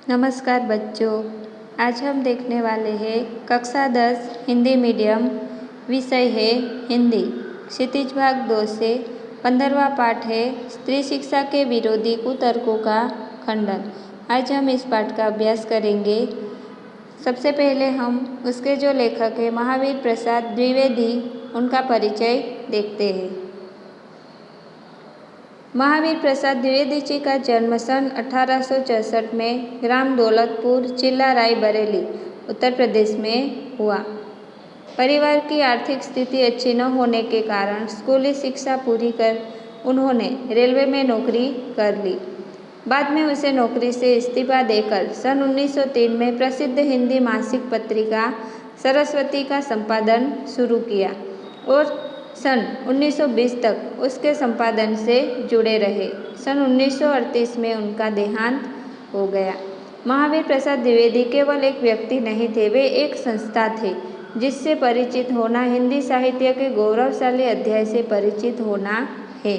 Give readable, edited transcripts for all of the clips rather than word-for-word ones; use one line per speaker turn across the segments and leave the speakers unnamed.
नमस्कार बच्चों, आज हम देखने वाले हैं कक्षा 10 हिंदी मीडियम। विषय है हिंदी। क्षितिज भाग 2 से 15वां पाठ है स्त्री शिक्षा के विरोधी कुतर्कों का खंडन। आज हम इस पाठ का अभ्यास करेंगे। सबसे पहले हम उसके जो लेखक हैं महावीर प्रसाद द्विवेदी, उनका परिचय देखते हैं। महावीर प्रसाद द्विवेदी जी का जन्म सन 1864 में ग्राम दौलतपुर, जिला रायबरेली, उत्तर प्रदेश में हुआ। परिवार की आर्थिक स्थिति अच्छी न होने के कारण स्कूली शिक्षा पूरी कर उन्होंने रेलवे में नौकरी कर ली। बाद में उसे नौकरी से इस्तीफा देकर सन 1903 में प्रसिद्ध हिंदी मासिक पत्रिका सरस्वती का संपादन शुरू किया और सन 1920 तक उसके संपादन से जुड़े रहे। सन 1938 में उनका देहांत हो गया। महावीर प्रसाद द्विवेदी केवल एक व्यक्ति नहीं थे, वे एक संस्था थे जिससे परिचित होना हिंदी साहित्य के गौरवशाली अध्याय से परिचित होना है।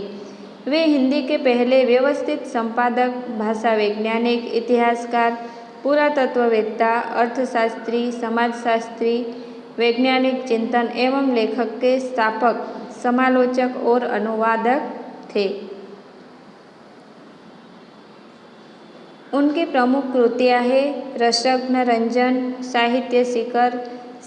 वे हिंदी के पहले व्यवस्थित संपादक, भाषा वैज्ञानिक, इतिहासकार, पुरातत्ववेत्ता, अर्थशास्त्री, समाजशास्त्री, वैज्ञानिक चिंतन एवं लेखक के स्थापक, समालोचक और अनुवादक थे। उनकी प्रमुख कृतियाँ हैं रसरत्न रंजन, साहित्य शिखर,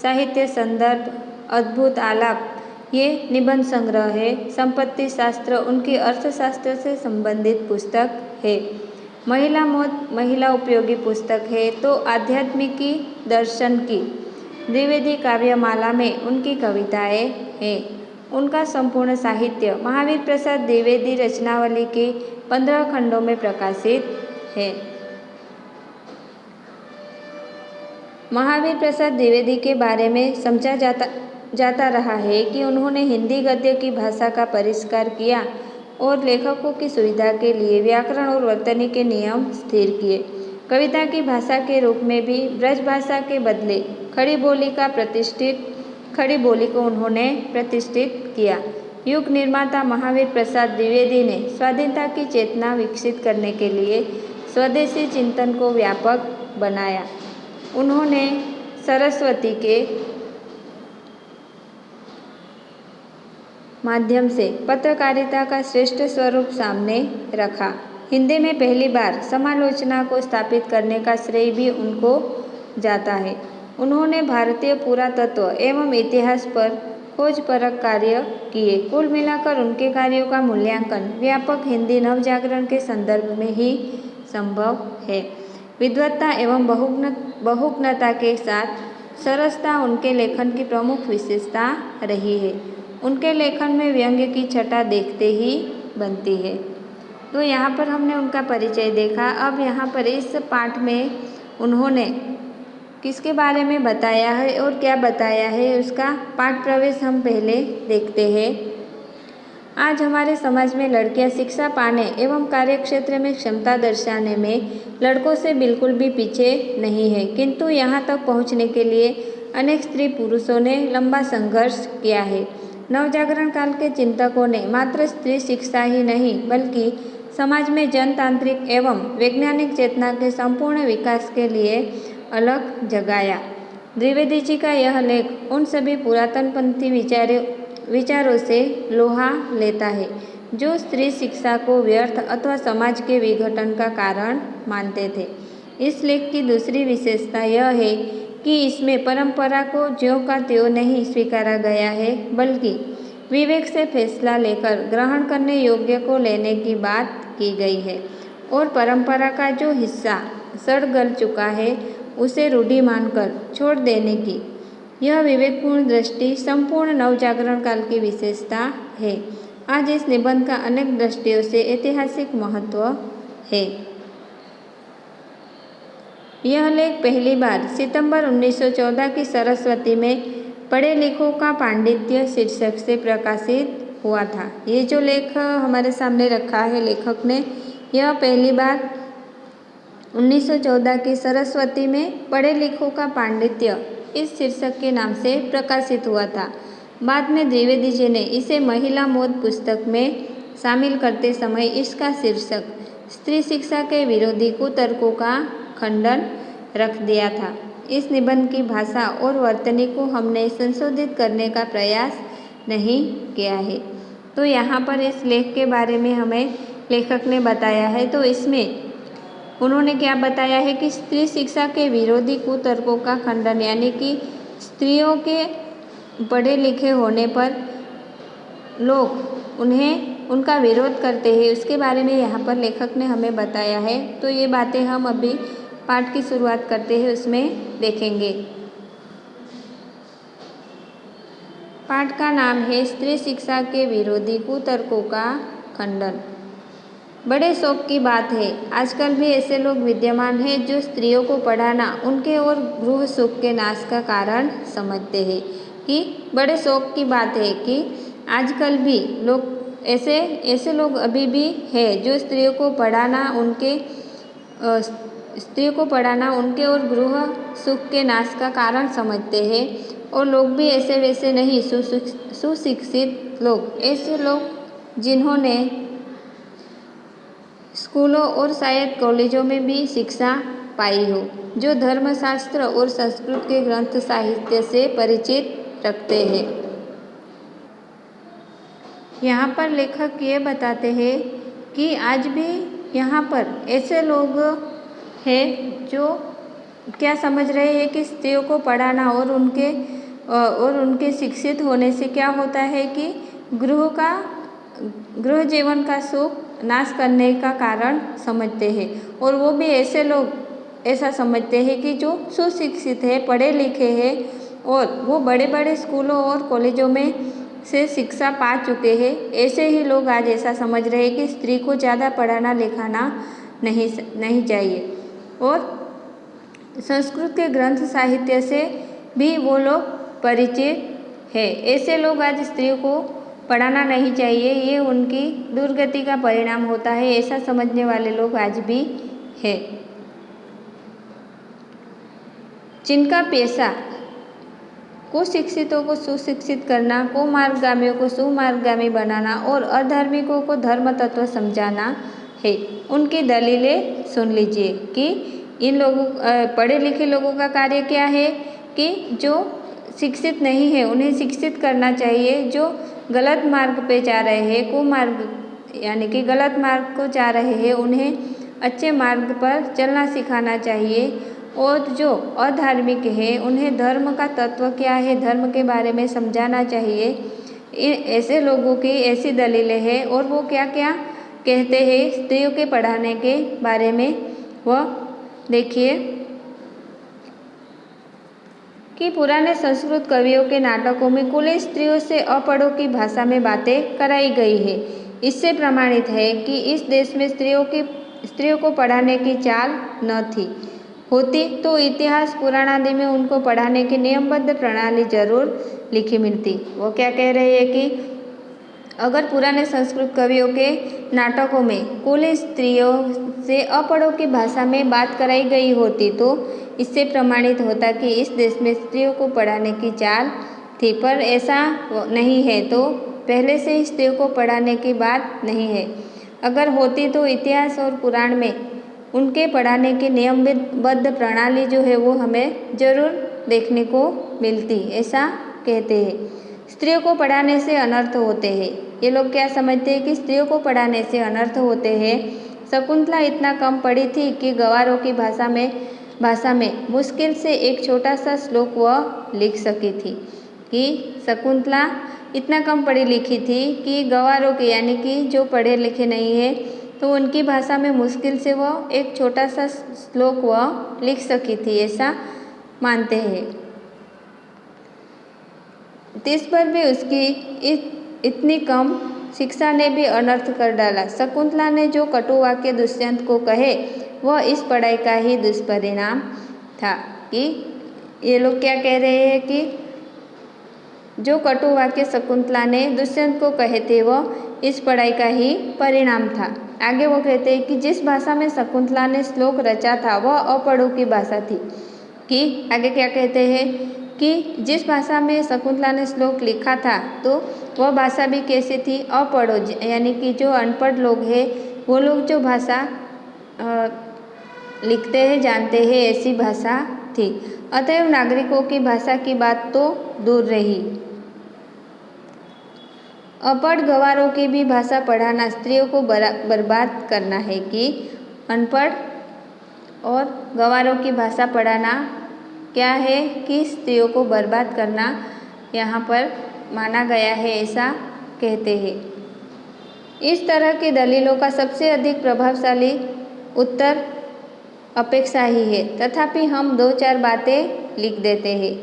साहित्य संदर्भ, अद्भुत आलाप, ये निबंध संग्रह है। संपत्ति शास्त्र उनकी अर्थशास्त्र से संबंधित पुस्तक है। महिला मौत महिला उपयोगी पुस्तक है। तो आध्यात्मिकी दर्शन की द्विवेदी काव्यमाला में उनकी कविताएं हैं। उनका संपूर्ण साहित्य महावीर प्रसाद द्विवेदी रचनावली के 15 खंडों में प्रकाशित है। महावीर प्रसाद द्विवेदी के बारे में समझा जाता रहा है कि उन्होंने हिंदी गद्य की भाषा का परिष्कार किया और लेखकों की सुविधा के लिए व्याकरण और वर्तनी के नियम स्थिर किए। कविता की भाषा के रूप में भी ब्रज भाषा के बदले खड़ी बोली को उन्होंने प्रतिष्ठित किया। युग निर्माता महावीर प्रसाद द्विवेदी ने स्वाधीनता की चेतना विकसित करने के लिए स्वदेशी चिंतन को व्यापक बनाया। उन्होंने सरस्वती के माध्यम से पत्रकारिता का श्रेष्ठ स्वरूप सामने रखा। हिंदी में पहली बार समालोचना को स्थापित करने का श्रेय भी उनको जाता है। उन्होंने भारतीय पुरातत्व एवं इतिहास पर खोजपरक कार्य किए। कुल मिलाकर उनके कार्यों का मूल्यांकन व्यापक हिंदी नवजागरण के संदर्भ में ही संभव है। विद्वत्ता एवं बहुग्नता के साथ सरसता उनके लेखन की प्रमुख विशेषता रही है। उनके लेखन में व्यंग्य की छटा देखते ही बनती है। तो यहाँ पर हमने उनका परिचय देखा। अब यहाँ पर इस पाठ में उन्होंने किसके बारे में बताया है और क्या बताया है, उसका पाठ प्रवेश हम पहले देखते हैं। आज हमारे समाज में लड़कियां शिक्षा पाने एवं कार्यक्षेत्र में क्षमता दर्शाने में लड़कों से बिल्कुल भी पीछे नहीं है, किंतु यहाँ तक पहुँचने के लिए अनेक स्त्री पुरुषों ने लंबा संघर्ष किया है। नवजागरण काल के चिंतकों ने मात्र स्त्री शिक्षा ही नहीं बल्कि समाज में जनतांत्रिक एवं वैज्ञानिक चेतना के संपूर्ण विकास के लिए अलग जगाया। द्विवेदी जी का यह लेख उन सभी पुरातनपंथी विचारों से लोहा लेता है जो स्त्री शिक्षा को व्यर्थ अथवा समाज के विघटन का कारण मानते थे। इस लेख की दूसरी विशेषता यह है कि इसमें परंपरा को ज्यों का त्यों नहीं स्वीकारा गया है, बल्कि विवेक से फैसला लेकर ग्रहण करने योग्य को लेने की बात की गई है और परंपरा का जो हिस्सा सड़ गल चुका है उसे रूढ़ि मानकर छोड़ देने की यह विवेकपूर्ण दृष्टि संपूर्ण नवजागरण काल की विशेषता है। आज इस निबंध का अनेक दृष्टियों से ऐतिहासिक महत्व है। यह लेख पहली बार सितंबर 1914 की सरस्वती में पढ़े लिखों का पांडित्य शीर्षक से प्रकाशित हुआ था। ये जो लेख हमारे सामने रखा है लेखक ने, यह पहली बार 1914 की सरस्वती में पढ़े लिखों का पांडित्य इस शीर्षक के नाम से प्रकाशित हुआ था। बाद में द्विवेदी जी ने इसे महिला मौत पुस्तक में शामिल करते समय इसका शीर्षक स्त्री शिक्षा के विरोधी कुतर्कों का खंडन रख दिया था। इस निबंध की भाषा और वर्तनी को हमने संशोधित करने का प्रयास नहीं किया है। तो यहाँ पर इस लेख के बारे में हमें लेखक ने बताया है। तो इसमें उन्होंने क्या बताया है कि स्त्री शिक्षा के विरोधी कुतर्कों का खंडन, यानी कि स्त्रियों के पढ़े लिखे होने पर लोग उनका विरोध करते हैं, उसके बारे में यहाँ पर लेखक ने हमें बताया है। तो ये बातें हम अभी पाठ की शुरुआत करते हैं उसमें देखेंगे। पाठ का नाम है स्त्री शिक्षा के विरोधी कुतर्कों का खंडन। बड़े शौक की बात है, आजकल भी ऐसे लोग विद्यमान हैं जो स्त्रियों को पढ़ाना उनके और गृह सुख के नाश का कारण समझते हैं। कि बड़े शौक की बात है कि आजकल भी लोग ऐसे लोग अभी भी है जो स्त्रियों को पढ़ाना उनके और गृह सुख के नाश का कारण समझते हैं। और लोग भी ऐसे वैसे नहीं, सुशिक्षित लोग, ऐसे लोग जिन्होंने स्कूलों और शायद कॉलेजों में भी शिक्षा पाई हो, जो धर्मशास्त्र और संस्कृत के ग्रंथ साहित्य से परिचित रखते हैं। यहाँ पर लेखक ये बताते हैं कि आज भी यहाँ पर ऐसे लोग हैं जो क्या समझ रहे हैं कि स्त्रियों को पढ़ाना और उनके शिक्षित होने से क्या होता है कि गृह जीवन का सुख नाश करने का कारण समझते हैं। और वो भी ऐसे लोग ऐसा समझते हैं कि जो सुशिक्षित है, पढ़े लिखे हैं और वो बड़े बड़े स्कूलों और कॉलेजों में से शिक्षा पा चुके हैं, ऐसे ही लोग आज ऐसा समझ रहे हैं कि स्त्री को ज़्यादा पढ़ाना लिखाना नहीं चाहिए। और संस्कृत के ग्रंथ साहित्य से भी वो लोग परिचित है। ऐसे लोग आज स्त्रियों को पढ़ाना नहीं चाहिए, ये उनकी दुर्गति का परिणाम होता है, ऐसा समझने वाले लोग आज भी है। जिनका पेशा कुशिक्षितों को सुशिक्षित करना, कुमार्गामियों को सुमार्गामी बनाना और अधार्मिकों को धर्म तत्व समझाना है, उनकी दलीलें सुन लीजिए। कि इन लोगों पढ़े लिखे लोगों का कार्य क्या है कि जो शिक्षित नहीं है उन्हें शिक्षित करना चाहिए, जो गलत मार्ग पे जा रहे हैं, कुमार्ग यानी कि गलत मार्ग को जा रहे हैं, उन्हें अच्छे मार्ग पर चलना सिखाना चाहिए। और जो अधार्मिक है उन्हें धर्म का तत्व क्या है, धर्म के बारे में समझाना चाहिए। ऐसे लोगों की ऐसी दलीलें हैं। और वो क्या क्या कहते हैं स्त्रियों के पढ़ाने के बारे में, वह देखिए कि पुराने संस्कृत कवियों के नाटकों में कुलीन स्त्रियों से अपढ़ों की भाषा में बातें कराई गई है। इससे प्रमाणित है कि इस देश में स्त्रियों को पढ़ाने की चाल न थी। होती तो इतिहास पुराण आदि में उनको पढ़ाने की नियमबद्ध प्रणाली जरूर लिखी मिलती। वो क्या कह रहे हैं कि अगर पुराने संस्कृत कवियों के नाटकों में कुलीन स्त्रियों से अपढ़ों की भाषा में बात कराई गई होती तो इससे प्रमाणित होता कि इस देश में स्त्रियों को पढ़ाने की चाल थी। पर ऐसा नहीं है, तो पहले से ही स्त्रियों को पढ़ाने की बात नहीं है। अगर होती तो इतिहास और पुराण में उनके पढ़ाने की नियमबद्ध प्रणाली जो है वो हमें जरूर देखने को मिलती, ऐसा कहते हैं। स्त्रियों को पढ़ाने से अनर्थ होते हैं। ये लोग क्या समझते हैं कि स्त्रियों को पढ़ाने से अनर्थ होते हैं। शकुंतला इतना कम पढ़ी थी कि गवारों की भाषा में मुश्किल से एक छोटा सा श्लोक वह लिख सकी थी। कि शकुंतला इतना कम पढ़ी लिखी थी कि गवारों की यानी कि जो पढ़े लिखे नहीं है तो उनकी भाषा में मुश्किल से वह एक छोटा सा श्लोक वह लिख सकी थी, ऐसा मानते हैं। इस पर भी उसकी इतनी कम शिक्षा ने भी अनर्थ कर डाला। शकुंतला ने जो कटु वाक्य दुष्यंत को कहे वह इस पढ़ाई का ही दुष्परिणाम था। कि ये लोग क्या कह रहे हैं कि जो कटु वाक्य शकुंतला ने दुष्यंत को कहे थे वह इस पढ़ाई का ही परिणाम था। आगे वो कहते हैं कि जिस भाषा में शकुंतला ने श्लोक रचा था वह अपढ़ों की भाषा थी। कि आगे क्या कहते हैं कि जिस भाषा में शकुंतला ने श्लोक लिखा था तो वह भाषा भी कैसी थी, अपढ़ों यानी कि जो अनपढ़ लोग हैं वो लोग जो भाषा लिखते हैं जानते हैं ऐसी भाषा थी। अतएव नागरिकों की भाषा की बात तो दूर रही, अनपढ़ गंवारों की भी भाषा पढ़ाना स्त्रियों को बर्बाद करना है कि अनपढ़ और गंवारों की भाषा पढ़ाना क्या है कि स्त्रियों को बर्बाद करना यहाँ पर माना गया है, ऐसा कहते हैं। इस तरह की दलीलों का सबसे अधिक प्रभावशाली उत्तर अपेक्षा ही है, तथापि हम 2-4 बातें लिख देते हैं।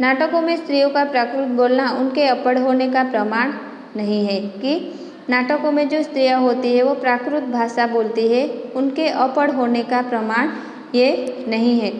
नाटकों में स्त्रियों का प्राकृत बोलना उनके अपढ़ होने का प्रमाण नहीं है कि नाटकों में जो स्त्रियां होती है वो प्राकृत भाषा बोलती है, उनके अपढ़ होने का प्रमाण ये नहीं है।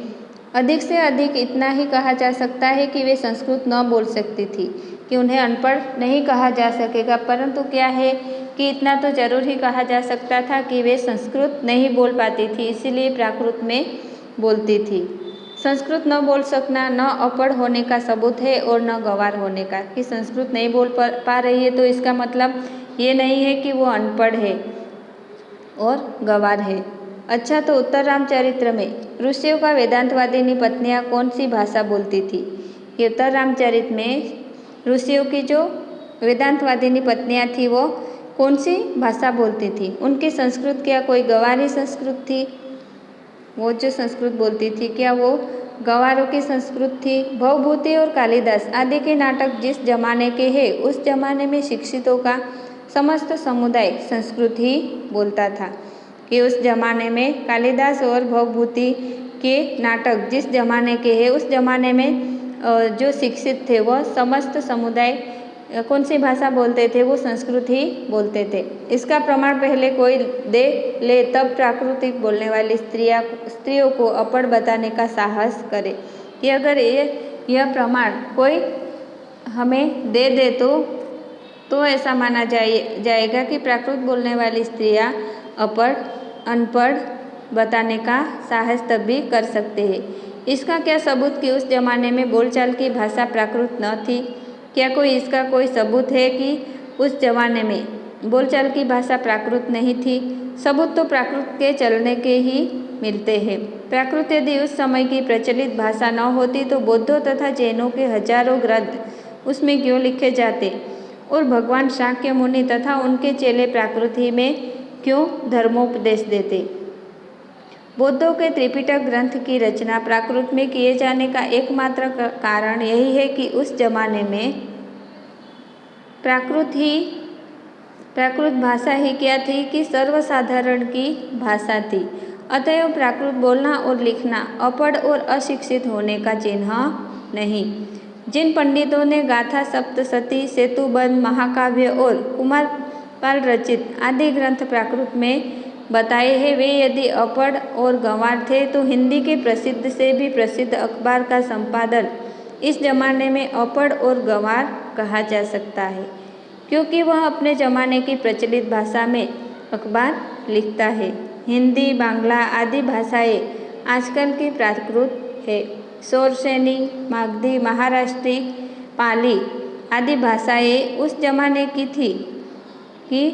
अधिक से अधिक इतना ही कहा जा सकता है कि वे संस्कृत न बोल सकती थी, कि उन्हें अनपढ़ नहीं कहा जा सकेगा, परंतु क्या है कि इतना तो जरूर ही कहा जा सकता था कि वे संस्कृत नहीं बोल पाती थी, इसीलिए प्राकृत में बोलती थी। संस्कृत न बोल सकना न अपढ़ होने का सबूत है और न गंवार होने का, कि संस्कृत नहीं बोल पा रही है तो इसका मतलब ये नहीं है कि वो अनपढ़ है और गंवार है। अच्छा, तो उत्तर रामचरित्र में ऋषियों का वेदांतवादिनी पत्नियां कौन सी भाषा बोलती थी? ये उत्तर रामचरित में ऋषियों की जो वेदांतवादिनी पत्नियां थी वो कौन सी भाषा बोलती थी? उनकी संस्कृत क्या कोई गंवारी संस्कृत थी? वो जो संस्कृत बोलती थी क्या वो गंवारों की संस्कृत थी? भवभूति और कालिदास आदि के नाटक जिस जमाने के हैं उस जमाने में शिक्षितों का समस्त समुदाय संस्कृत ही बोलता था, कि उस जमाने में कालिदास और भवभूति के नाटक जिस जमाने के हैं उस जमाने में जो शिक्षित थे वह समस्त समुदाय कौन सी भाषा बोलते थे? वो संस्कृत ही बोलते थे। इसका प्रमाण पहले कोई दे ले तब प्राकृतिक बोलने वाली स्त्रियों को अपढ़ बताने का साहस करे, कि अगर यह प्रमाण कोई हमें दे दे तो ऐसा माना जाएगा कि प्राकृत बोलने वाली स्त्रियां अपढ़ अनपढ़ बताने का साहस तब भी कर सकते हैं। इसका क्या सबूत कि उस जमाने में बोलचाल की भाषा प्राकृत न थी? क्या कोई इसका कोई सबूत है कि उस जमाने में बोलचाल की भाषा प्राकृत नहीं थी? सबूत तो प्राकृत के चलने के ही मिलते हैं। प्राकृत यदि उस समय की प्रचलित भाषा न होती तो बौद्धों तथा जैनों के हजारों ग्रंथ उसमें क्यों लिखे जाते और भगवान शाक्य मुनि तथा उनके चेले प्राकृत ही में क्यों धर्मोपदेश देते? बौद्धों के त्रिपिटक ग्रंथ की रचना प्राकृत में किए जाने का एकमात्र कारण यही है कि उस जमाने में प्राकृत भाषा ही क्या थी कि सर्वसाधारण की भाषा थी। अतएव प्राकृत बोलना और लिखना अपढ़ और अशिक्षित होने का चिन्ह नहीं। जिन पंडितों ने गाथा, सप्तशती, सेतुबंध, महाकाव्य और कुमारपाल रचित आदि ग्रंथ प्राकृत में बताए हैं, वे यदि अपढ़ और गंवार थे तो हिंदी के प्रसिद्ध से भी प्रसिद्ध अखबार का संपादन इस जमाने में अपढ़ और गंवार कहा जा सकता है, क्योंकि वह अपने जमाने की प्रचलित भाषा में अखबार लिखता है। हिंदी, बांग्ला आदि भाषाएं आजकल की प्राकृत है। शौरसेनी, मागधी, महाराष्ट्री, पाली आदि भाषाएं उस जमाने की थी कि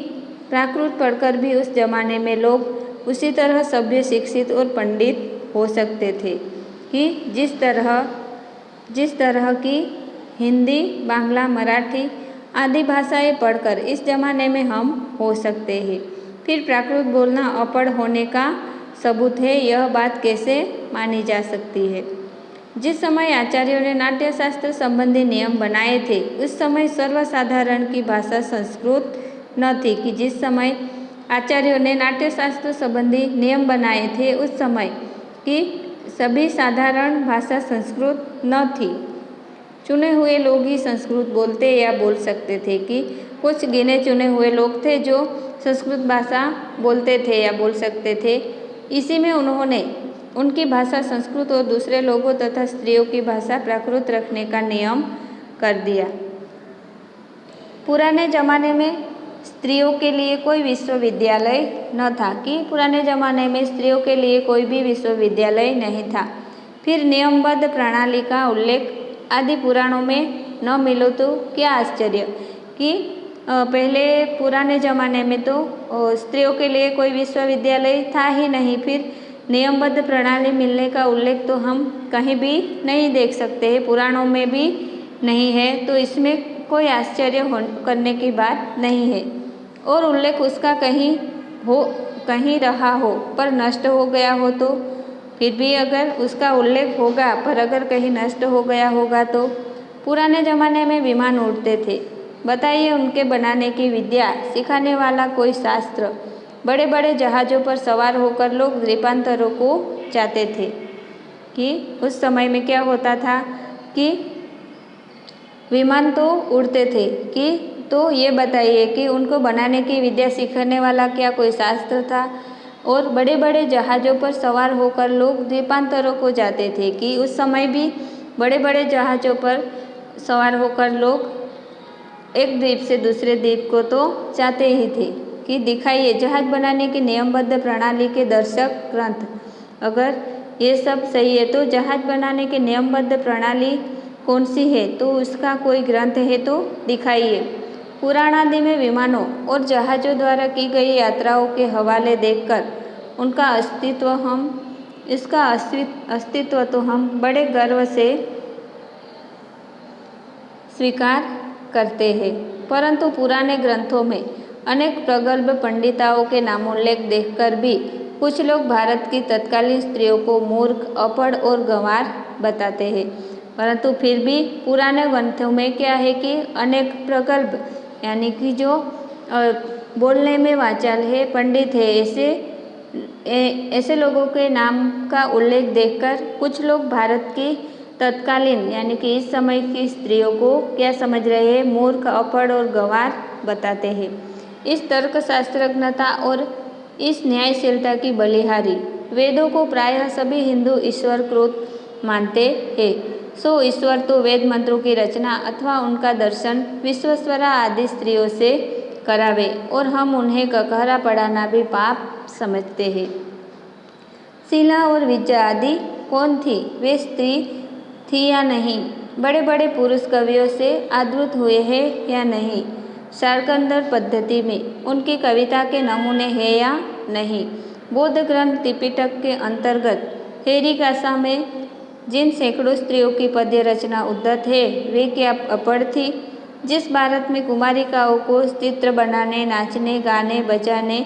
प्राकृत पढ़कर भी उस जमाने में लोग उसी तरह सभ्य, शिक्षित और पंडित हो सकते थे कि जिस तरह की हिंदी, बांग्ला, मराठी आदि भाषाएं पढ़कर इस जमाने में हम हो सकते हैं। फिर प्राकृत बोलना अपढ़ होने का सबूत है, यह बात कैसे मानी जा सकती है? जिस समय आचार्यों ने नाट्यशास्त्र संबंधी नियम बनाए थे उस समय सर्वसाधारण की भाषा संस्कृत न थी, कि जिस समय आचार्यों ने नाट्यशास्त्र संबंधी नियम बनाए थे उस समय की सभी साधारण भाषा संस्कृत न थी। चुने हुए लोग ही संस्कृत बोलते या बोल सकते थे, कि कुछ गिने चुने हुए लोग थे जो संस्कृत भाषा बोलते थे या बोल सकते थे। इसी में उन्होंने उनकी भाषा संस्कृत और दूसरे लोगों तथा स्त्रियों की भाषा प्राकृत रखने का नियम कर दिया। पुराने ज़माने में स्त्रियों के लिए कोई विश्वविद्यालय न था, कि पुराने ज़माने में स्त्रियों के लिए कोई भी विश्वविद्यालय नहीं था। फिर नियमबद्ध प्रणाली का उल्लेख आदि पुराणों में न मिलो तो क्या आश्चर्य, कि पहले पुराने ज़माने में तो स्त्रियों के लिए कोई विश्वविद्यालय था ही नहीं। फिर नियमबद्ध प्रणाली मिलने का उल्लेख तो हम कहीं भी नहीं देख सकते हैं, पुराणों में भी नहीं है, तो इसमें कोई आश्चर्य करने की बात नहीं है। और उल्लेख उसका कहीं रहा हो पर नष्ट हो गया हो तो फिर भी अगर उसका उल्लेख होगा पर अगर कहीं नष्ट हो गया होगा तो पुराने ज़माने में विमान उड़ते थे, बताइए उनके बनाने की विद्या सिखाने वाला कोई शास्त्र। बड़े बड़े जहाज़ों पर सवार होकर लोग द्वीपांतरों को जाते थे कि उस समय में क्या होता था कि विमान तो उड़ते थे कि तो ये बताइए कि उनको बनाने की विद्या सिखाने वाला क्या कोई शास्त्र था। और बड़े बड़े जहाज़ों पर सवार होकर लोग द्वीपांतरों को जाते थे कि उस समय भी बड़े बड़े जहाज़ों पर सवार होकर लोग एक द्वीप से दूसरे द्वीप को तो जाते ही थे कि दिखाइए जहाज़ बनाने की नियमबद्ध प्रणाली के दर्शक ग्रंथ। अगर ये सब सही है तो जहाज़ बनाने की नियमबद्ध प्रणाली कौन सी है, तो उसका कोई ग्रंथ है तो दिखाइए। पुराण आदि में विमानों और जहाज़ों द्वारा की गई यात्राओं के हवाले देखकर इसका अस्तित्व तो हम बड़े गर्व से स्वीकार करते हैं, परंतु पुराने ग्रंथों में अनेक प्रगल्भ पंडिताओं के नामोल्लेख देखकर भी कुछ लोग भारत की तत्कालीन स्त्रियों को मूर्ख, अपढ़ और गंवार बताते हैं। परंतु फिर भी पुराने ग्रंथों में क्या है कि अनेक प्रगल्भ यानी कि जो बोलने में वाचाल है, पंडित है, ऐसे लोगों के नाम का उल्लेख देखकर कुछ लोग भारत की तत्कालीन यानी कि इस समय की स्त्रियों को क्या समझ रहे हैं, मूर्ख, अपढ़ और गंवार बताते हैं। इस तर्कशास्त्रज्ञता और इस न्यायशीलता की बलिहारी वेदों को प्रायः सभी हिंदू ईश्वरकृत मानते हैं। सो ईश्वर तो वेद मंत्रों की रचना अथवा उनका दर्शन विश्वेश्वरा आदि स्त्रियों से करावे और हम उन्हें ककहरा पढ़ाना भी पाप समझते हैं। शीला और विद्या आदि कौन थी, वे स्त्री थी या नहीं, बड़े बड़े पुरुष कवियों से आदृत हुए हैं या नहीं, शार्कंदर पद्धति में उनकी कविता के नमूने हैं या नहीं, बौद्ध ग्रंथ त्रिपिटक के अंतर्गत हेरिकासा में जिन सैकड़ों स्त्रियों की पद्य रचना उद्धत है वे क्या अपढ़ थी। जिस भारत में कुमारिकाओं को चित्र बनाने, नाचने, गाने बजाने,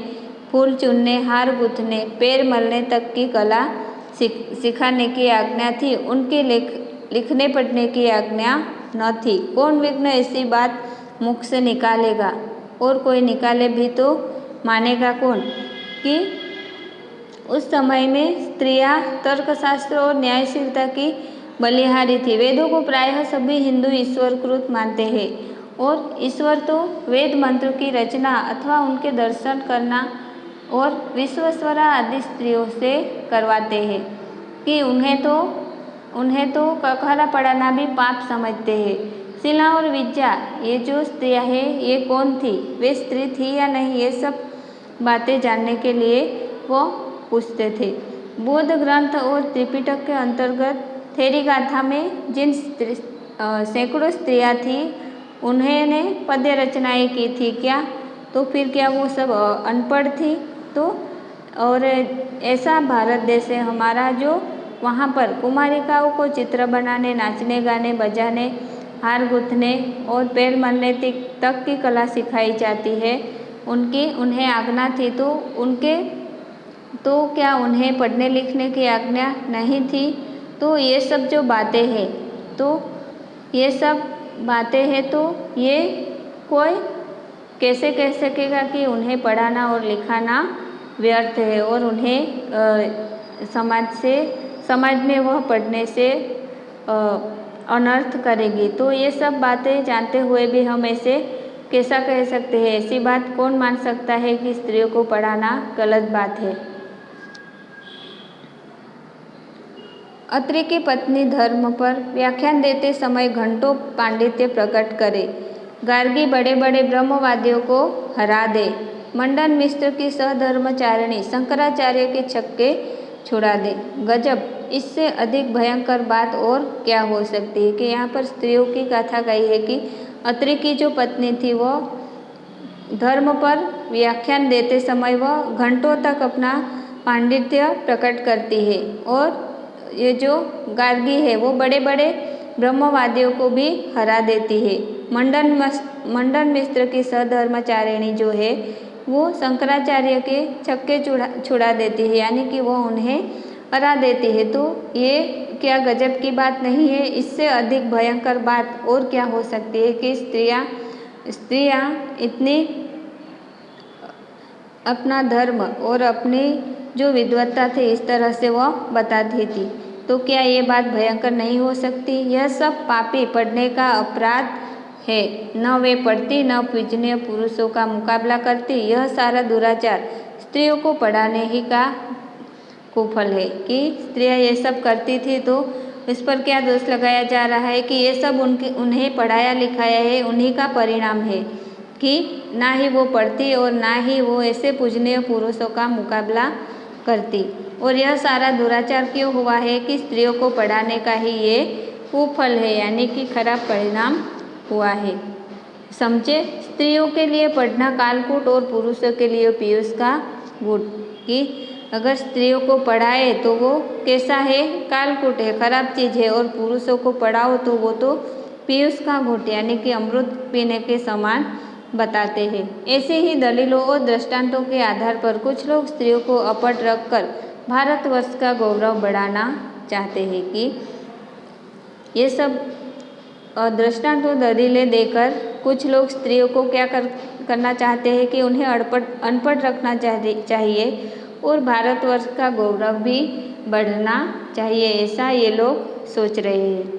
फूल चुनने, हार गूंथने, पैर मलने तक की कला सिखाने की आज्ञा थी, उनके लिखने पढ़ने की आज्ञा न थी। कौन विघ्न ऐसी बात मुख से निकालेगा, और कोई निकाले भी तो मानेगा कौन कि उस समय में स्त्रियां तर्कशास्त्र और न्यायशीलता की बलिहारी थी। वेदों को प्रायः सभी हिंदू ईश्वरकृत मानते हैं और ईश्वर तो वेद मंत्र की रचना अथवा उनके दर्शन करना और विश्वेश्वरा आदि स्त्रियों से करवाते हैं कि उन्हें तो ककहरा पढ़ाना भी पाप समझते हैं। शीला और विद्या ये जो स्त्रियां हैं ये कौन थी, वे स्त्री थी या नहीं, ये सब बातें जानने के लिए वो पूछते थे। बौद्ध ग्रंथ और त्रिपिटक के अंतर्गत थेरीगाथा में जिन सैकड़ों स्त्रियां थी उन्होंने पद्य रचनाएं की थी क्या, तो फिर क्या वो सब अनपढ़ थी। तो और ऐसा भारत देश है हमारा जो वहाँ पर कुमारिकाओं को चित्र बनाने, नाचने, गाने बजाने, हार गूंथने और पैर मलने तक की कला सिखाई जाती है। उन्हें आज्ञा थी तो क्या उन्हें पढ़ने लिखने की आज्ञा नहीं थी। तो ये सब जो बातें हैं तो ये कोई कैसे कह सकेगा कि उन्हें पढ़ाना और लिखाना व्यर्थ है और उन्हें समाज में वह पढ़ने से अनर्थ करेगी। तो ये सब बातें जानते हुए भी हम ऐसे कैसा कह सकते हैं, ऐसी बात कौन मान सकता है कि स्त्रियों को पढ़ाना गलत बात है। अत्रि की पत्नी धर्म पर व्याख्यान देते समय घंटों पांडित्य प्रकट करे, गार्गी बड़े बड़े ब्रह्मवादियों को हरा दे, मंडन मिश्र की सहधर्मचारिणी शंकराचार्य के छक्के छुड़ा दे। गजब, इससे अधिक भयंकर बात और क्या हो सकती है कि यहाँ पर स्त्रियों की गाथा कही है कि अत्रि की जो पत्नी थी वह धर्म पर व्याख्यान देते समय वह घंटों तक अपना पांडित्य प्रकट करती है। और ये जो गार्गी है वो बड़े बड़े ब्रह्मवादियों को भी हरा देती है। मंडन मिश्र की सहधर्मचारिणी जो है वो शंकराचार्य के छक्के छुड़ा देती है, यानी कि वो उन्हें हरा देती है। तो ये क्या गजब की बात नहीं है? इससे अधिक भयंकर बात और क्या हो सकती है कि स्त्रियां इतनी अपना धर्म और अपनी जो विद्वत्ता थी इस तरह से वह बताती थी। तो क्या ये बात भयंकर नहीं हो सकती? यह सब पापी पढ़ने का अपराध है। न वे पढ़ती, न पूजनीय पुरुषों का मुकाबला करती। यह सारा दुराचार स्त्रियों को पढ़ाने ही का कुफल है कि स्त्रियां ये सब करती थी। तो इस पर क्या दोष लगाया जा रहा है कि ये सब उन्हें पढ़ाया लिखाया है, उन्हीं का परिणाम है कि ना ही वो पढ़ती और ना ही वो ऐसे पूजनीय पुरुषों का मुकाबला करती। और यह सारा दुराचार क्यों हुआ है कि स्त्रियों को पढ़ाने का ही ये कुफल है, यानी कि खराब परिणाम हुआ है। समझे? स्त्रियों के लिए पढ़ना कालकूट और पुरुषों के लिए पीयूष का गुड़। कि अगर स्त्रियों को पढ़ाए तो वो कैसा है? कालकूट है, खराब चीज़ है। और पुरुषों को पढ़ाओ तो वो तो पीयूष का घूंट यानी कि अमृत पीने के समान बताते हैं। ऐसे ही दलीलों और दृष्टांतों के आधार पर कुछ लोग स्त्रियों को अपढ़ रखकर भारतवर्ष का गौरव बढ़ाना चाहते हैं कि ये सब दृष्टांत और दलीलें देकर कुछ लोग स्त्रियों को क्या करना चाहते हैं कि उन्हें अनपढ़ रखना चाहिए और भारतवर्ष का गौरव भी बढ़ना चाहिए, ऐसा ये लोग सोच रहे हैं।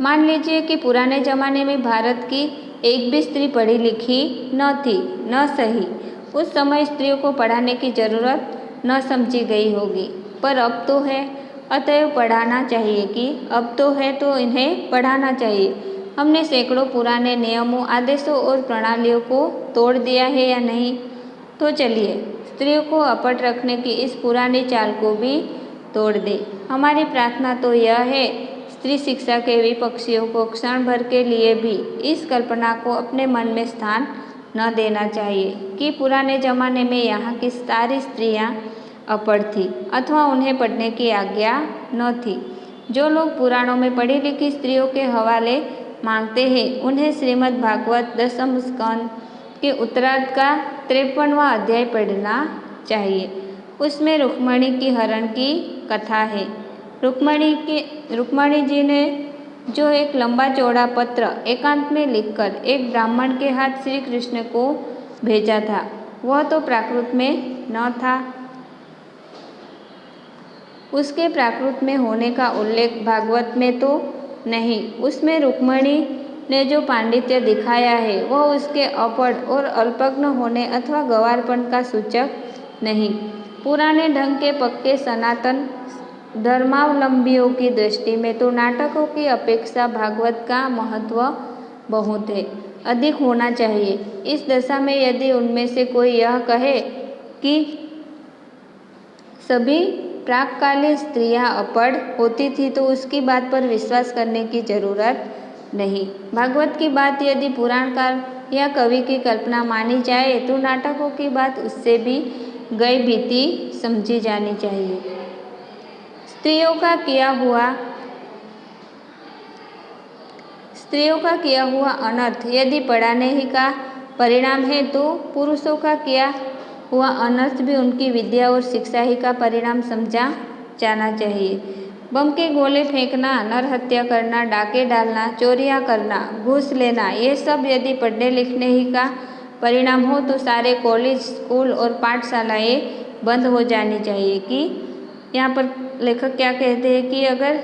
मान लीजिए कि पुराने ज़माने में भारत की एक भी स्त्री पढ़ी लिखी न थी, न सही। उस समय स्त्रियों को पढ़ाने की ज़रूरत न समझी गई होगी, पर अब तो है, अतएव पढ़ाना चाहिए। कि अब तो है तो इन्हें पढ़ाना चाहिए। हमने सैकड़ों पुराने नियमों, आदेशों और प्रणालियों को तोड़ दिया है या नहीं? तो चलिए स्त्रियों को अपढ़ रखने की इस पुरानी चाल को भी तोड़ दे। हमारी प्रार्थना तो यह है, स्त्री शिक्षा के विपक्षियों को क्षण भर के लिए भी इस कल्पना को अपने मन में स्थान न देना चाहिए कि पुराने ज़माने में यहाँ की सारी स्त्रियाँ अपढ़ थी अथवा उन्हें पढ़ने की आज्ञा न थी। जो लोग पुराणों में पढ़ी लिखी स्त्रियों के हवाले मांगते हैं उन्हें श्रीमद् भागवत 10वें स्कंद के उत्तरार्ध का 53वां अध्याय पढ़ना चाहिए। उसमें रुक्मणी की हरण की कथा है। रुक्मणी जी ने जो एक लंबा चौड़ा पत्र एकांत में लिखकर एक ब्राह्मण के हाथ श्री कृष्ण को भेजा था, वह तो प्राकृत में न था। उसके प्राकृत में होने का उल्लेख भागवत में तो नहीं। उसमें रुक्मणी ने जो पांडित्य दिखाया है वह उसके अपढ़ और अल्पज्ञ होने अथवा गंवारपन का सूचक नहीं। पुराने ढंग के पक्के सनातन धर्मावलंबियों की दृष्टि में तो नाटकों की अपेक्षा भागवत का महत्व बहुत है, अधिक होना चाहिए। इस दशा में यदि उनमें से कोई यह कहे कि सभी प्राककालीन स्त्रियां अपढ़ होती थी तो उसकी बात पर विश्वास करने की जरूरत नहीं। भागवत की बात यदि पुराणकार या कवि की कल्पना मानी जाए तो नाटकों की बात उससे भी गई बीती समझी जानी चाहिए। स्त्रियों का किया हुआ अनर्थ यदि पढ़ाने ही का परिणाम है तो पुरुषों का किया हुआ अनर्थ भी उनकी विद्या और शिक्षा ही का परिणाम समझा जाना चाहिए। बम के गोले फेंकना, नरहत्या करना, डाके डालना, चोरियां करना, घूस लेना, ये सब यदि पढ़ने लिखने ही का परिणाम हो तो सारे कॉलेज, स्कूल और पाठशालाएँ बंद हो जानी चाहिए। कि यहाँ पर लेखक क्या कहते हैं कि अगर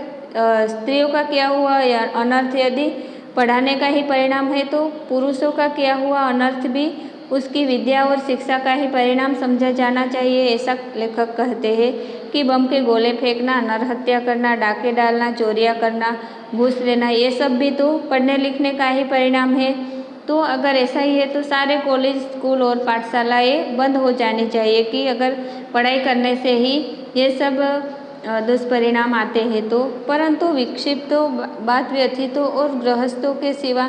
स्त्रियों का किया हुआ अनर्थ यदि पढ़ाने का ही परिणाम है तो पुरुषों का किया हुआ अनर्थ भी उसकी विद्या और शिक्षा का ही परिणाम समझा जाना चाहिए। ऐसा लेखक कहते हैं कि बम के गोले फेंकना, नरहत्या करना, डाके डालना, चोरियां करना, घूस लेना, ये सब भी तो पढ़ने लिखने का ही परिणाम है। तो अगर ऐसा ही है तो सारे कॉलेज, स्कूल और पाठशालाएँ बंद हो जानी चाहिए। कि अगर पढ़ाई करने से ही ये सब दुष्परिणाम आते हैं तो। परंतु विक्षिप्तों, बात व्यथितों और गृहस्थों के सिवा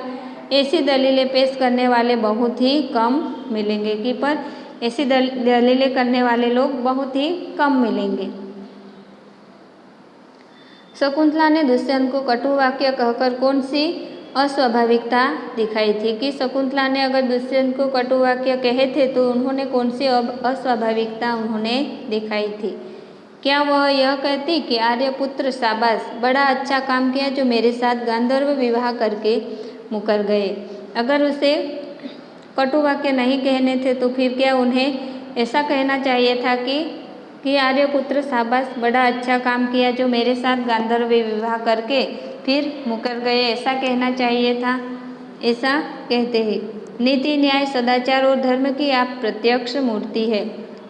ऐसी दलीलें पेश करने वाले बहुत ही कम मिलेंगे। कि पर ऐसी दलीलें करने वाले लोग बहुत ही कम मिलेंगे। शकुंतला ने दुष्यंत को कटु वाक्य कहकर कौन सी अस्वाभाविकता दिखाई थी? कि शकुंतला ने अगर दुष्यंत को कटु वाक्य कहे थे तो उन्होंने कौन सी अस्वाभाविकता उन्होंने दिखाई थी? क्या वह यह कहती कि आर्यपुत्र शाबाश, बड़ा अच्छा काम किया जो मेरे साथ गांधर्व विवाह करके मुकर गए। अगर उसे कटु वाक्य नहीं कहने थे तो फिर क्या उन्हें ऐसा कहना चाहिए था कि आर्यपुत्र शाबाश, बड़ा अच्छा काम किया जो मेरे साथ गांधर्व विवाह करके फिर मुकर गए, ऐसा कहना चाहिए था। ऐसा कहते हैं, नीति न्याय सदाचार और धर्म की आप प्रत्यक्ष मूर्ति है।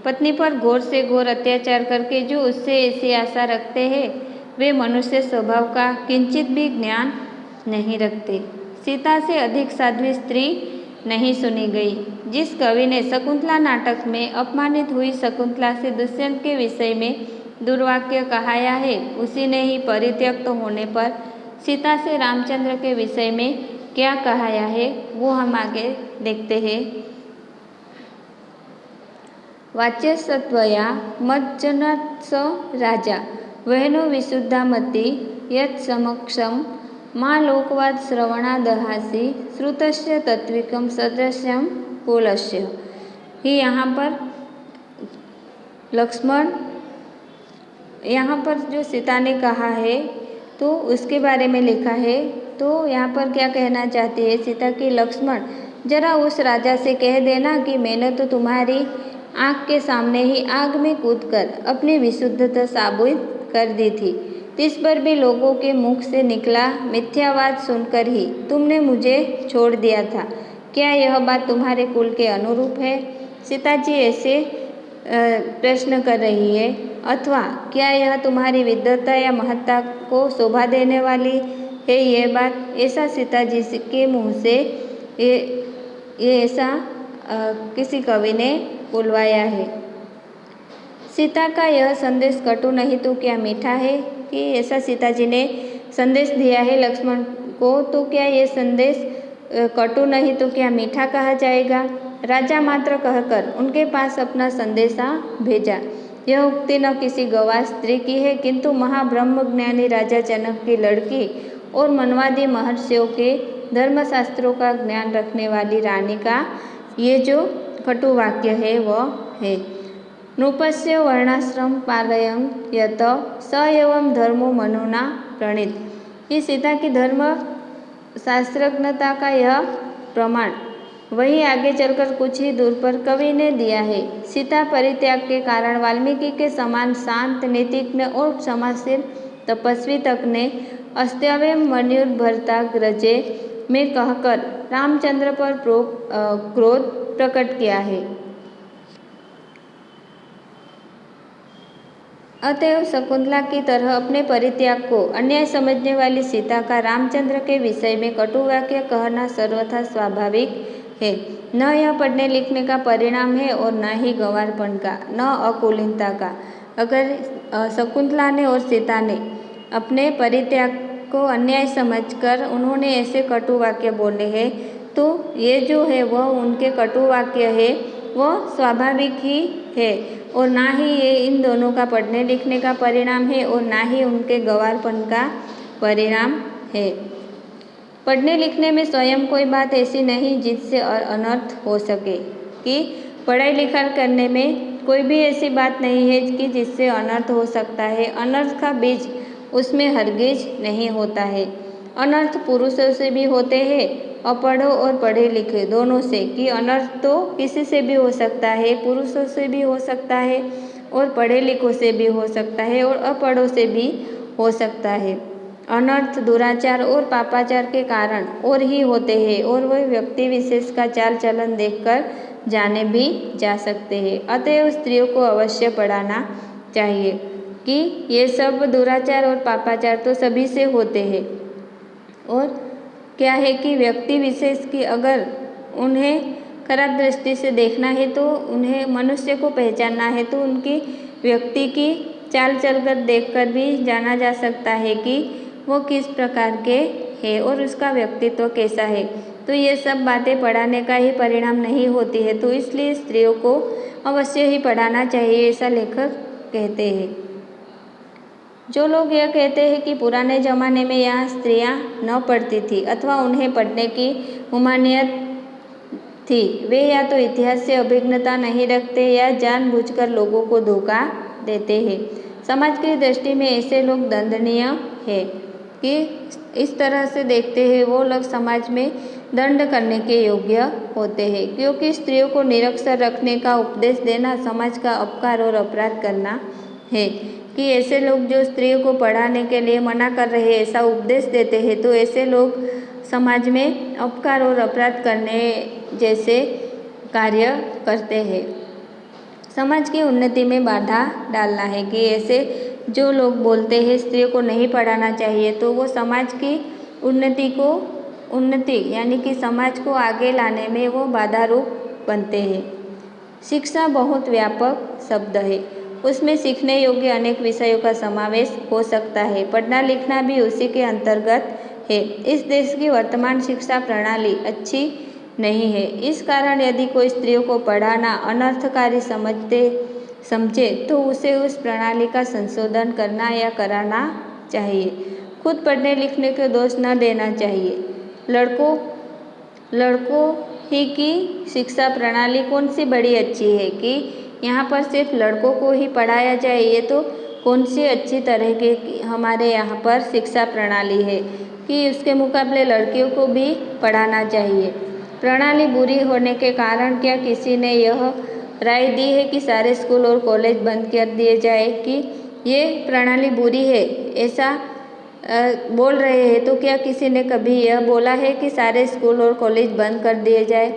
पत्नी पर घोर से घोर अत्याचार करके जो उससे ऐसी आशा रखते हैं वे मनुष्य स्वभाव का किंचित भी ज्ञान नहीं रखते। सीता से अधिक साध्वी स्त्री नहीं सुनी गई। जिस कवि ने शकुंतला नाटक में अपमानित हुई शकुंतला से दुष्यंत के विषय में दुर्वाक्य कहाया है, उसी ने ही परित्यक्त होने पर सीता से रामचंद्र के विषय में क्या कहाया है वो हम आगे देखते हैं। वाच्यसत्वया मज्जनत्स राजा वहनो विशुद्धामति यत्समक्षं मां लोकवाद श्रवणादहासी श्रुतस्य तत्विकम सदृश्यम कुलस्य। ही यहाँ पर लक्ष्मण, यहाँ पर जो सीता ने कहा है तो उसके बारे में लिखा है। तो यहाँ पर क्या कहना चाहती है सीता की, लक्ष्मण जरा उस राजा से कह देना कि मैंने तो तुम्हारी आँख के सामने ही आग में कूदकर अपनी विशुद्धता साबित कर दी थी। इस पर भी लोगों के मुख से निकला मिथ्यावाद सुनकर ही तुमने मुझे छोड़ दिया था। क्या यह बात तुम्हारे कुल के अनुरूप है? सीता जी ऐसे प्रश्न कर रही है, अथवा क्या यह तुम्हारी विद्वता या महत्ता को शोभा देने वाली है यह बात? ऐसा सीता जी के मुँह से ये ऐसा किसी कवि ने बुलवाया है। सीता का यह संदेश कटु नहीं तो क्या मीठा है? कि ऐसा सीता जी ने संदेश दिया है लक्ष्मण को, तो क्या ये संदेश कटु नहीं तो क्या मीठा कहा जाएगा? राजा मात्र कहकर उनके पास अपना संदेशा भेजा। यह उक्ति न किसी गवार स्त्री की है किंतु महाब्रह्मज्ञानी राजा जनक की लड़की और मनवादी महर्षियों के धर्मशास्त्रों का ज्ञान रखने वाली रानी का ये जो कटु वाक्य है वह है। नृपस्य वर्णाश्रम पालयं यत स एवं धर्मो मनुना प्रणीत। ये सीता की धर्म शास्त्रज्ञता का यह प्रमाण वही आगे चलकर कुछ ही दूर पर कवि ने दिया है। सीता परित्याग के कारण वाल्मीकि के समान शांत, नीतिज्ञ और क्षमाशील तपस्वी तक ने अस्त्यवे मनुर्भरता ग्रजे में कहकर रामचंद्र पर क्रोध प्रकट किया है। अतएव शकुंतला की तरह अपने परित्याग को अन्याय समझने वाली सीता का रामचंद्र के विषय में कटु वाक्य कहना सर्वथा स्वाभाविक है। न यह पढ़ने लिखने का परिणाम है और न ही गंवारपन का, न अकुलीनता का। अगर शकुंतला ने और सीता ने अपने परित्याग को अन्याय समझकर उन्होंने ऐसे कटु वाक्य बोले हैं तो ये जो है वह उनके कटु वाक्य है वह स्वाभाविक ही है और ना ही ये इन दोनों का पढ़ने लिखने का परिणाम है और ना ही उनके गंवारपन का परिणाम है। पढ़ने लिखने में स्वयं कोई बात ऐसी नहीं जिससे अनर्थ हो सके, कि पढ़ाई लिखाई करने में कोई भी ऐसी बात नहीं है कि जिससे अनर्थ हो सकता है। अनर्थ का बीज उसमें हरगिज नहीं होता है। अनर्थ पुरुषों से भी होते हैं, अपढ़ो और पढ़े लिखे दोनों से, कि अनर्थ तो किसी से भी हो सकता है, पुरुषों से भी हो सकता है और पढ़े लिखों से भी हो सकता है और अपढ़ों से भी हो सकता है। अनर्थ दुराचार और पापाचार के कारण और ही होते हैं और वह व्यक्ति विशेष का चाल चलन देखकर जाने भी जा सकते हैं। अतएव स्त्रियों को अवश्य पढ़ाना चाहिए कि ये सब दुराचार और पापाचार तो सभी से होते हैं और क्या है कि व्यक्ति विशेष की अगर उन्हें खराब दृष्टि से देखना है तो उन्हें मनुष्य को पहचानना है तो उनकी व्यक्ति की चाल चलकर देखकर भी जाना जा सकता है कि वो किस प्रकार के है और उसका व्यक्तित्व कैसा है। तो ये सब बातें पढ़ाने का ही परिणाम नहीं होती है, तो इसलिए स्त्रियों को अवश्य ही पढ़ाना चाहिए, ऐसा लेखक कहते हैं। जो लोग यह कहते हैं कि पुराने ज़माने में यहाँ स्त्रियाँ न पढ़ती थी अथवा उन्हें पढ़ने की ममानियत थी, वे या तो इतिहास से अभिज्ञता नहीं रखते या जानबूझकर लोगों को धोखा देते हैं। समाज की दृष्टि में ऐसे लोग दंडनीय है कि इस तरह से देखते हैं, वो लोग समाज में दंड करने के योग्य होते हैं, क्योंकि स्त्रियों को निरक्षर रखने का उपदेश देना समाज का अपकार और अपराध करना है। कि ऐसे लोग जो स्त्रियों को पढ़ाने के लिए मना कर रहे हैं, ऐसा उपदेश देते हैं, तो ऐसे लोग समाज में अपकार और अपराध करने जैसे कार्य करते हैं। समाज की उन्नति में बाधा डालना है कि ऐसे जो लोग बोलते हैं स्त्रियों को नहीं पढ़ाना चाहिए, तो वो समाज की उन्नति यानी कि समाज को आगे लाने में वो बाधा रूप बनते हैं। शिक्षा बहुत व्यापक शब्द है, उसमें सीखने योग्य अनेक विषयों का समावेश हो सकता है। पढ़ना लिखना भी उसी के अंतर्गत है। इस देश की वर्तमान शिक्षा प्रणाली अच्छी नहीं है। इस कारण यदि कोई स्त्रियों को पढ़ाना अनर्थकारी समझे तो उसे उस प्रणाली का संशोधन करना या कराना चाहिए। खुद पढ़ने लिखने के दोष न देना चाहिए। लड़कों ही की शिक्षा प्रणाली कौन सी बड़ी अच्छी है कि यहाँ पर सिर्फ लड़कों को ही पढ़ाया जाए, ये तो कौन सी अच्छी तरह की हमारे यहाँ पर शिक्षा प्रणाली है कि उसके मुकाबले लड़कियों को भी पढ़ाना चाहिए। प्रणाली बुरी होने के कारण क्या किसी ने यह राय दी है कि सारे स्कूल और कॉलेज बंद कर दिए जाए? कि ये प्रणाली बुरी है ऐसा बोल रहे हैं, तो क्या किसी ने कभी यह बोला है कि सारे स्कूल और कॉलेज बंद कर दिए जाए?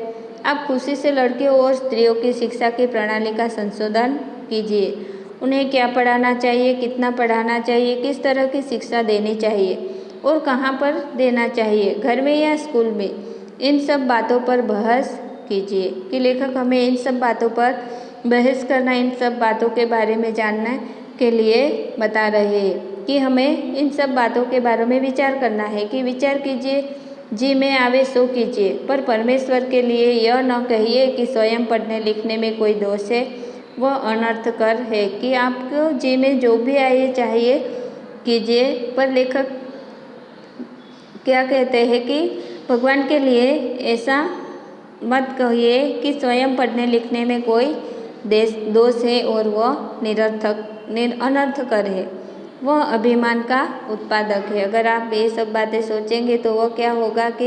आप खुशी से लड़कियों और स्त्रियों की शिक्षा की प्रणाली का संशोधन कीजिए। उन्हें क्या पढ़ाना चाहिए, कितना पढ़ाना चाहिए, किस तरह की शिक्षा देनी चाहिए और कहाँ पर देना चाहिए, घर में या स्कूल में, इन सब बातों पर बहस कीजिए। कि लेखक हमें इन सब बातों पर बहस करना, इन सब बातों के बारे में जानने के लिए बता रहे हैं कि हमें इन सब बातों के बारे में विचार करना है। कि विचार कीजिए, जी में आवे सो कीजिए, पर परमेश्वर के लिए यह न कहिए कि स्वयं पढ़ने लिखने में कोई दोष है, वह अनर्थकर है। कि आपको जी में जो भी आए चाहिए कीजिए, पर लेखक क्या कहते हैं कि भगवान के लिए ऐसा मत कहिए कि स्वयं पढ़ने लिखने में कोई दोष है और वह अनर्थकर है, वह अभिमान का उत्पादक है। अगर आप ये सब बातें सोचेंगे तो वह क्या होगा कि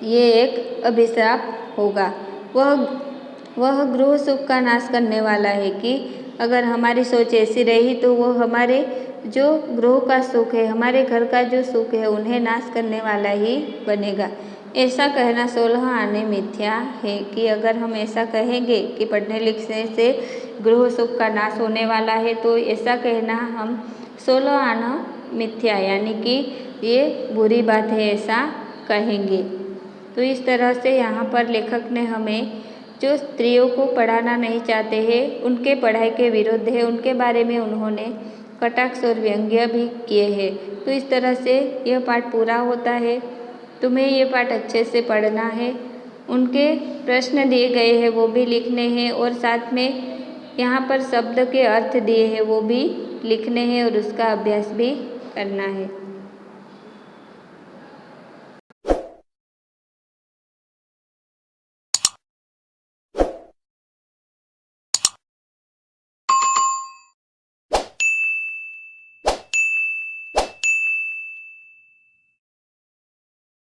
ये एक अभिशाप होगा, वह गृह सुख का नाश करने वाला है। कि अगर हमारी सोच ऐसी रही तो वह हमारे जो गृह का सुख है, हमारे घर का जो सुख है, उन्हें नाश करने वाला ही बनेगा। ऐसा कहना 16 आने मिथ्या है। कि अगर हम ऐसा कहेंगे कि पढ़ने लिखने से गृह सुख का नाश होने वाला है, तो ऐसा कहना हम 16 आना मिथ्या यानी कि ये बुरी बात है, ऐसा कहेंगे। तो इस तरह से यहाँ पर लेखक ने हमें जो स्त्रियों को पढ़ाना नहीं चाहते हैं, उनके पढ़ाई के विरुद्ध है, उनके बारे में उन्होंने कटाक्ष और व्यंग्य भी किए हैं। तो इस तरह से यह पाठ पूरा होता है। तुम्हें ये पाठ अच्छे से पढ़ना है, उनके प्रश्न दिए गए हैं वो भी लिखने हैं, और साथ में यहाँ पर शब्द के अर्थ दिए हैं वो भी लिखने हैं और उसका अभ्यास भी करना है।